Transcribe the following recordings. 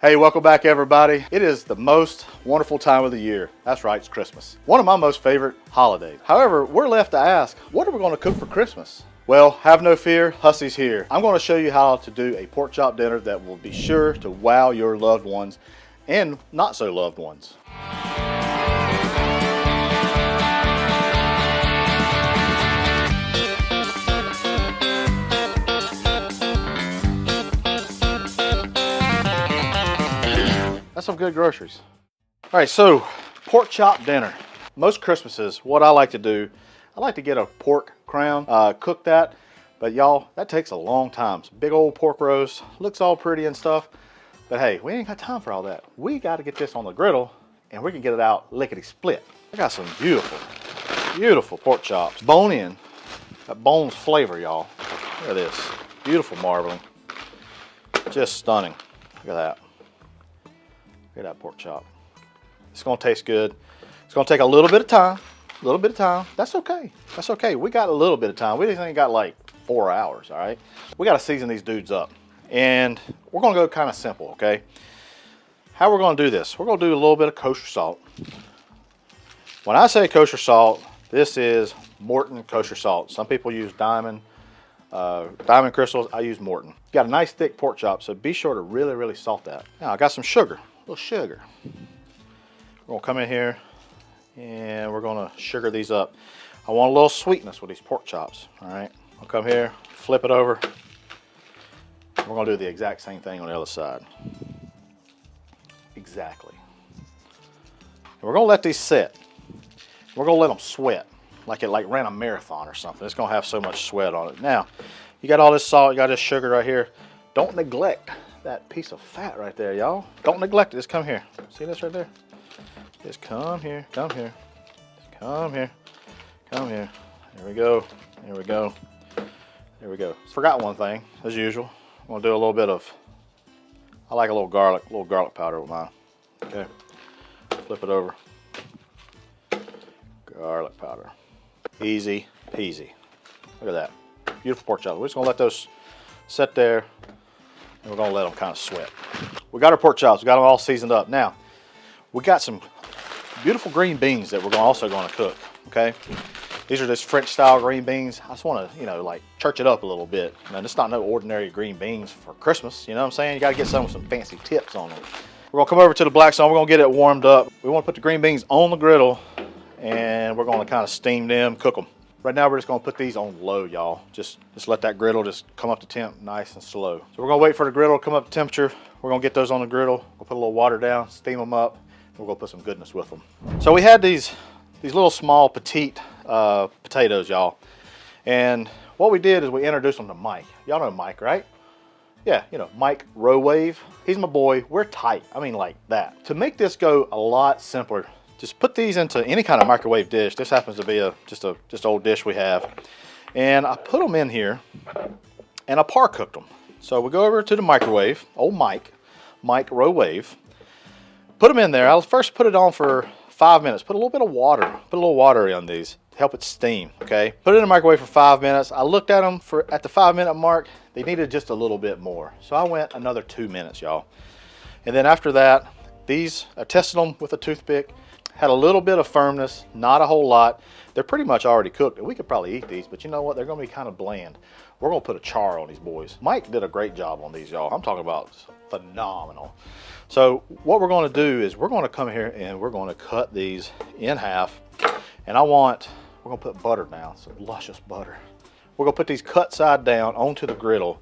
Hey, welcome back everybody. It is the most wonderful time of the year. That's right, it's Christmas. One of my most favorite holidays. However, we're left to ask, what are we going to cook for Christmas? Well, have no fear, Hussey's here. I'm going to show you how to do a pork chop dinner that will be sure to wow your loved ones and not so loved ones. That's some good groceries. All right, so pork chop dinner. Most Christmases, what I like to do, I like to get a pork crown, cook that, but y'all, that takes a long time. It's a big old pork roast, looks all pretty and stuff, but hey, we ain't got time for all that. We got to get this on the griddle and we can get it out lickety split. I got some beautiful, beautiful pork chops. Bone in, that bone's flavor, y'all. Look at this, beautiful marbling, just stunning. Look at that. Look at that pork chop. It's gonna taste good. It's gonna take a little bit of time. A little bit of time. That's okay. That's okay. We got a little bit of time. We just ain't got like 4 hours, all right? We gotta season these dudes up. And we're gonna go kind of simple, okay? How we're gonna do this? We're gonna do a little bit of kosher salt. When I say kosher salt, this is Morton kosher salt. Some people use Diamond crystals. I use Morton. Got a nice thick pork chop, so be sure to really, really salt that. Now I got some sugar. A little sugar. We're gonna come in here and we're gonna sugar these up. I want a little sweetness with these pork chops. All right, I'll come here, flip it over. We're gonna do the exact same thing on the other side. Exactly. And we're gonna let these sit. We're gonna let them sweat like it ran a marathon or something. It's gonna have so much sweat on it. Now, you got all this salt, you got this sugar right here. Don't neglect that piece of fat right there, y'all. Don't neglect it. Just come here. See this right there? Just come here, come here. Just come here, come here. There we go, there we go, there we go. Forgot one thing, as usual. I'm gonna do a little bit of, I like a little garlic powder with mine. Okay, flip it over. Garlic powder. Easy peasy. Look at that. Beautiful pork chop. We're just gonna let those sit there. And we're gonna let them kind of sweat. We got our pork chops, we got them all seasoned up. Now, we got some beautiful green beans that we're also gonna cook, okay? These are just French style green beans. I just wanna, like church it up a little bit. Man, it's not no ordinary green beans for Christmas, you know what I'm saying? You gotta get some with some fancy tips on them. We're gonna come over to the Blackstone, we're gonna get it warmed up. We wanna put the green beans on the griddle and we're gonna kind of steam them, cook them. Right now we're just gonna put these on low, y'all. Just let that griddle just come up to temp nice and slow. So we're gonna wait for the griddle to come up to temperature. We're gonna get those on the griddle. We'll put a little water down, steam them up, and we're gonna put some goodness with them. So we had these little small petite potatoes, y'all. And what we did is we introduced them to Mike. Y'all know Mike, right? Yeah, Mike Rowave. He's my boy. We're tight. I mean like that. To make this go a lot simpler, just put these into any kind of microwave dish. This happens to be just old dish we have. And I put them in here and I par cooked them. So we go over to the microwave, old Mike Rowave. Put them in there. I'll first put it on for 5 minutes. Put a little bit of water, put a little water in these to help it steam, okay? Put it in the microwave for 5 minutes. I looked at them at the 5 minute mark. They needed just a little bit more. So I went another 2 minutes, y'all. And then after that, I tested them with a toothpick. Had a little bit of firmness, not a whole lot. They're pretty much already cooked. We could probably eat these, but you know what? They're gonna be kind of bland. We're gonna put a char on these boys. Mike did a great job on these, y'all. I'm talking about phenomenal. So what we're gonna do is we're gonna come here and we're gonna cut these in half. And we're gonna put butter down, some luscious butter. We're gonna put these cut side down onto the griddle.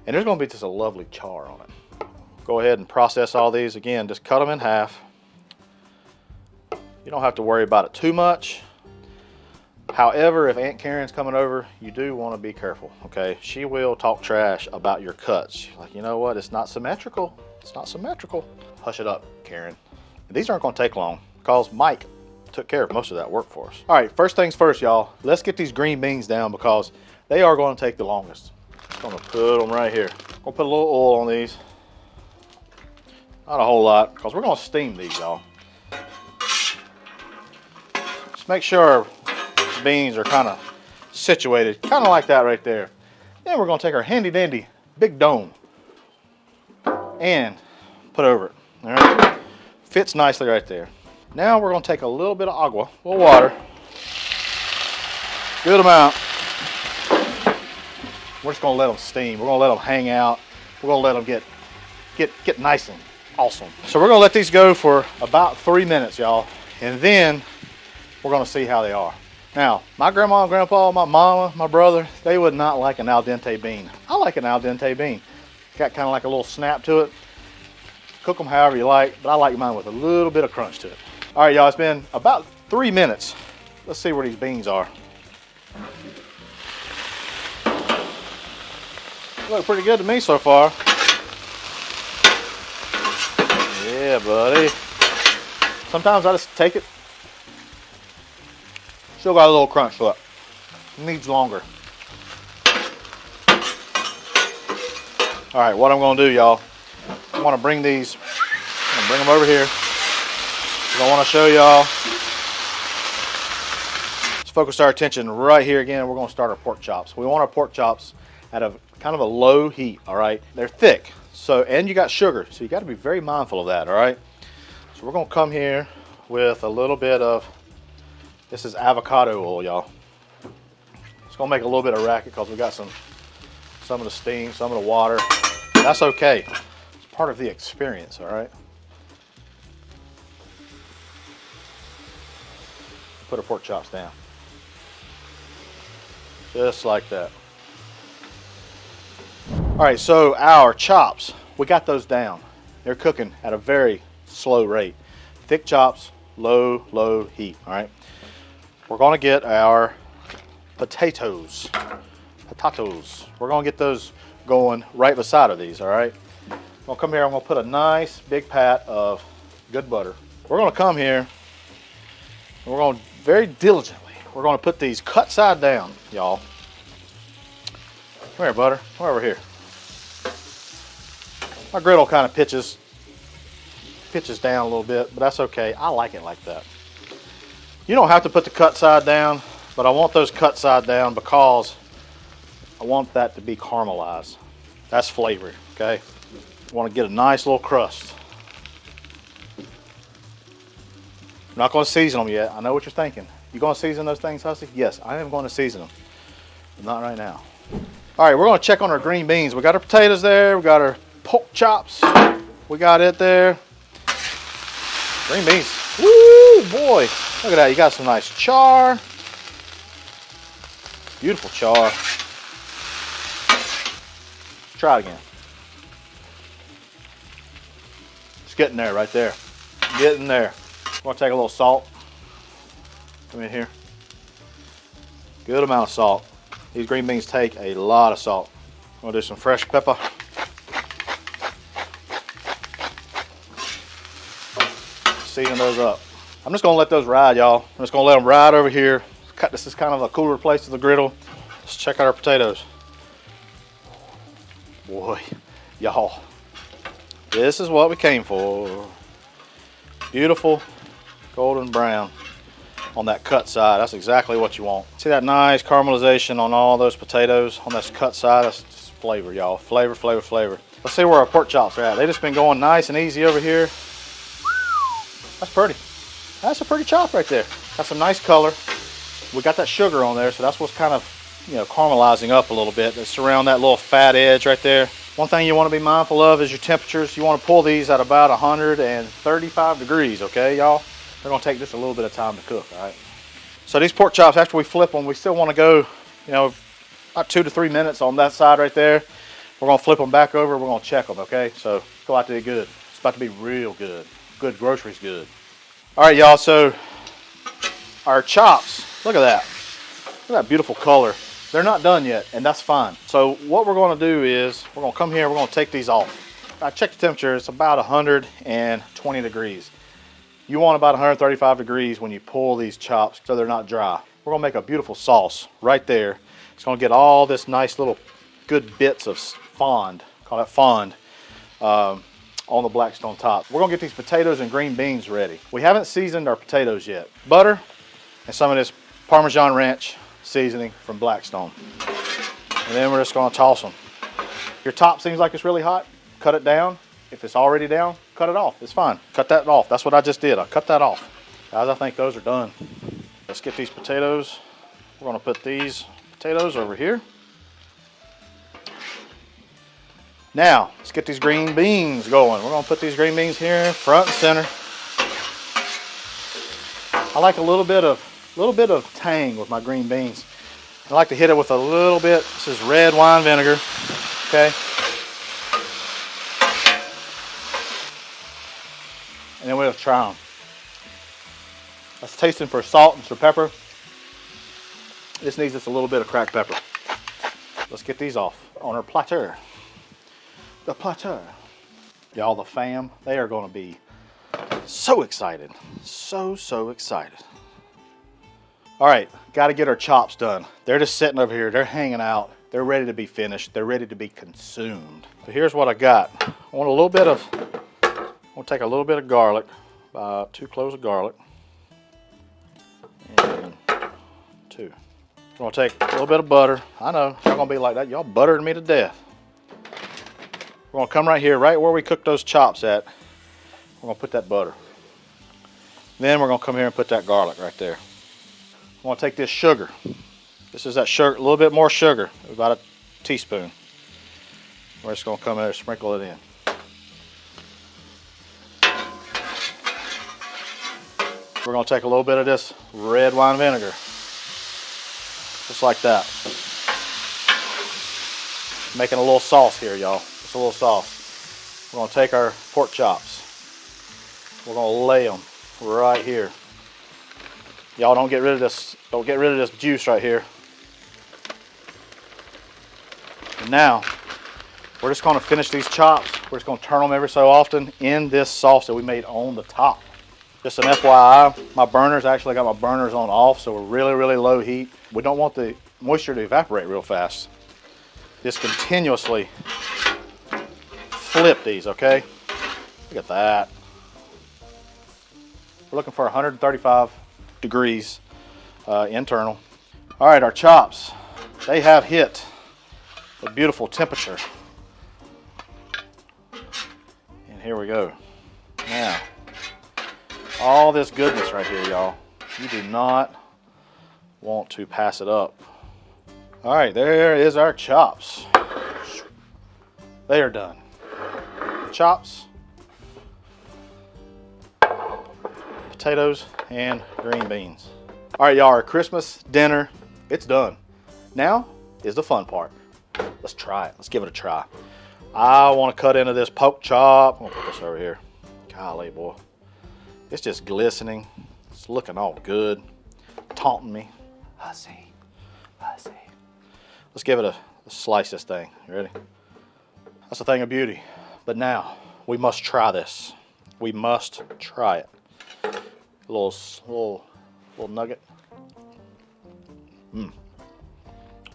And there's gonna be just a lovely char on it. Go ahead and process all these. Again, just cut them in half. You don't have to worry about it too much. However, if Aunt Karen's coming over, you do want to be careful, okay? She will talk trash about your cuts. She's like, you know what? It's not symmetrical. It's not symmetrical. Hush it up, Karen. These aren't going to take long because Mike took care of most of that work for us. All right, first things first, y'all. Let's get these green beans down because they are going to take the longest. I'm going to put them right here. I'm going to put a little oil on these. Not a whole lot because we're going to steam these, y'all. Make sure the beans are kind of situated, kind of like that right there. Then we're going to take our handy dandy big dome and put over it. All right, fits nicely right there. Now we're going to take a little bit of agua, a little water, good amount. We're just going to let them steam. We're going to let them hang out. We're going to let them get nice and awesome. So we're going to let these go for about 3 minutes, y'all, and then we're going to see how they are. Now, my grandma and grandpa, my mama, my brother, they would not like an al dente bean. I like an al dente bean. Got kind of like a little snap to it. Cook them however you like, but I like mine with a little bit of crunch to it. All right, y'all, it's been about 3 minutes. Let's see where these beans are. Look pretty good to me so far. Yeah, buddy. Sometimes I just take it. Still got a little crunch to it. Needs longer. All right, what I'm gonna do, y'all, I wanna bring these, I'm gonna bring them over here. I wanna show y'all. Let's focus our attention right here again. We're gonna start our pork chops. We want our pork chops at a kind of a low heat, all right? They're thick, so, and you got sugar, so you gotta be very mindful of that, all right? So we're gonna come here with a little bit of, this is avocado oil, y'all. It's gonna make a little bit of racket because we got some of the steam, some of the water. That's okay. It's part of the experience, all right? Put our pork chops down. Just like that. All right, so our chops, we got those down. They're cooking at a very slow rate. Thick chops, low heat, all right? We're gonna get our potatoes. We're gonna get those going right beside of these, all right? I'm gonna come here, I'm gonna put a nice big pat of good butter. We're gonna come here, and we're gonna very diligently, we're gonna put these cut side down, y'all. Come here, butter, come over here. My griddle kind of pitches down a little bit, but that's okay. I like it like that. You don't have to put the cut side down, but I want those cut side down because I want that to be caramelized. That's flavor, okay? I want to get a nice little crust. I'm not going to season them yet. I know what you're thinking. You going to season those things, Hussey? Yes, I am going to season them, but not right now. All right, we're going to check on our green beans. We got our potatoes there. We got our pork chops. We got it there. Green beans. Woo, boy. Look at that. You got some nice char. Beautiful char. Try it again. It's getting there right there. Getting there. I'm going to take a little salt. Come in here. Good amount of salt. These green beans take a lot of salt. I'm going to do some fresh pepper. Season those up. I'm just gonna let those ride, y'all. I'm just gonna let them ride over here. This is kind of a cooler place to the griddle. Let's check out our potatoes. Boy, y'all, this is what we came for. Beautiful golden brown on that cut side. That's exactly what you want. See that nice caramelization on all those potatoes on this cut side? That's just flavor, y'all. Flavor, flavor, flavor. Let's see where our pork chops are at. They just been going nice and easy over here. That's pretty. That's a pretty chop right there. Got some nice color. We got that sugar on there, so that's what's kind of, you know, caramelizing up a little bit. It's around that little fat edge right there. One thing you want to be mindful of is your temperatures. You want to pull these at about 135 degrees, okay, y'all? They're going to take just a little bit of time to cook, all right? So these pork chops, after we flip them, we still want to go, you know, about 2 to 3 minutes on that side right there. We're going to flip them back over. We're going to check them, okay? So go out there good. It's about to be real good. Good groceries good. All right, y'all, so our chops, look at that. Look at that beautiful color. They're not done yet, and that's fine. So what we're gonna do is, we're gonna come here, we're gonna take these off. I checked the temperature, it's about 120 degrees. You want about 135 degrees when you pull these chops so they're not dry. We're gonna make a beautiful sauce right there. It's gonna get all this nice little good bits of fond, call that fond, on the Blackstone top. We're gonna get these potatoes and green beans ready. We haven't seasoned our potatoes yet. Butter and some of this Parmesan Ranch seasoning from Blackstone. And then we're just gonna toss them. Your top seems like it's really hot, cut it down. If it's already down, cut it off. It's fine. Cut that off. That's what I just did. I cut that off. Guys, I think those are done. Let's get these potatoes. We're gonna put these potatoes over here. Now, let's get these green beans going. We're gonna put these green beans here, front and center. I like a little bit of tang with my green beans. I like to hit it with a little bit. This is red wine vinegar. Okay. And then we'll try them. Let's taste them for salt and for pepper. This needs just a little bit of cracked pepper. Let's get these off on our platter. The platter. Y'all, the fam, they are going to be so excited. So excited. All right, got to get our chops done. They're just sitting over here. They're hanging out. They're ready to be finished. They're ready to be consumed. So here's what I got. I want a little bit of, I'm gonna take a little bit of garlic, about 2 cloves of garlic, and 2. I'm gonna take a little bit of butter. I know, y'all gonna be like that. Y'all buttered me to death. We're gonna come right here, right where we cooked those chops at. We're gonna put that butter. Then we're gonna come here and put that garlic right there. I'm gonna take this sugar. This is that sugar, a little bit more sugar, about a teaspoon. We're just gonna come in there and sprinkle it in. We're gonna take a little bit of this red wine vinegar. Just like that. Making a little sauce here, y'all. Just a little sauce. We're gonna take our pork chops. We're gonna lay them right here. Y'all don't get rid of this. Don't get rid of this juice right here. And now we're just gonna finish these chops. We're just gonna turn them every so often in this sauce that we made on the top. Just an FYI, my burners, actually got my burners on off, so we're really low heat. We don't want the moisture to evaporate real fast. Just continuously flip these, okay? Look at that. We're looking for 135 degrees internal. All right, our chops, they have hit a beautiful temperature. And here we go. Now, all this goodness right here, y'all. You do not want to pass it up. All right, there is our chops. They are done. Chops, potatoes, and green beans. All right, y'all, our Christmas dinner, it's done. Now is the fun part. Let's try it. Let's give it a try. I want to cut into this pork chop. I'm gonna put this over here. Golly, boy. It's just glistening. It's looking all good. Taunting me. Hussey. Hussey. Let's give it a slice this thing. You ready? That's a thing of beauty. But now, we must try this. We must try it. A little nugget.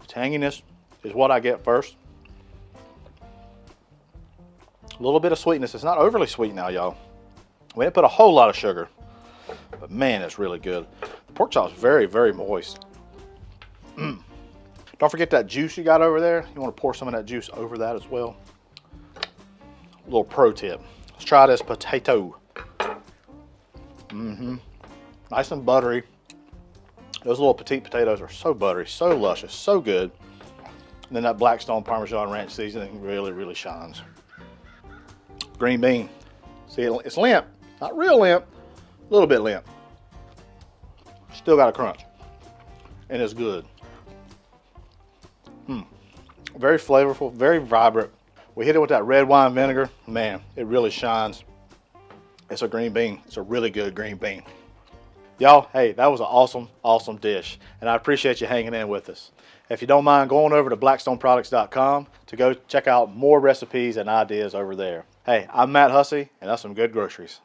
Tanginess is what I get first. A little bit of sweetness. It's not overly sweet now, y'all. We didn't put a whole lot of sugar, but man, it's really good. The pork chop's very moist. Don't forget that juice you got over there. You want to pour some of that juice over that as well. A little pro tip. Let's try this potato. Nice and buttery. Those little petite potatoes are so buttery, so luscious, so good. And then that Blackstone Parmesan Ranch seasoning really shines. Green bean. See, it's limp. Not real limp, a little bit limp. Still got a crunch. And it's good. Very flavorful, very vibrant. We hit it with that red wine vinegar. Man, it really shines. It's a green bean. It's a really good green bean. Y'all, hey, that was an awesome dish. And I appreciate you hanging in with us. If you don't mind going over to blackstoneproducts.com to go check out more recipes and ideas over there. Hey, I'm Matt Hussey, and that's some good groceries.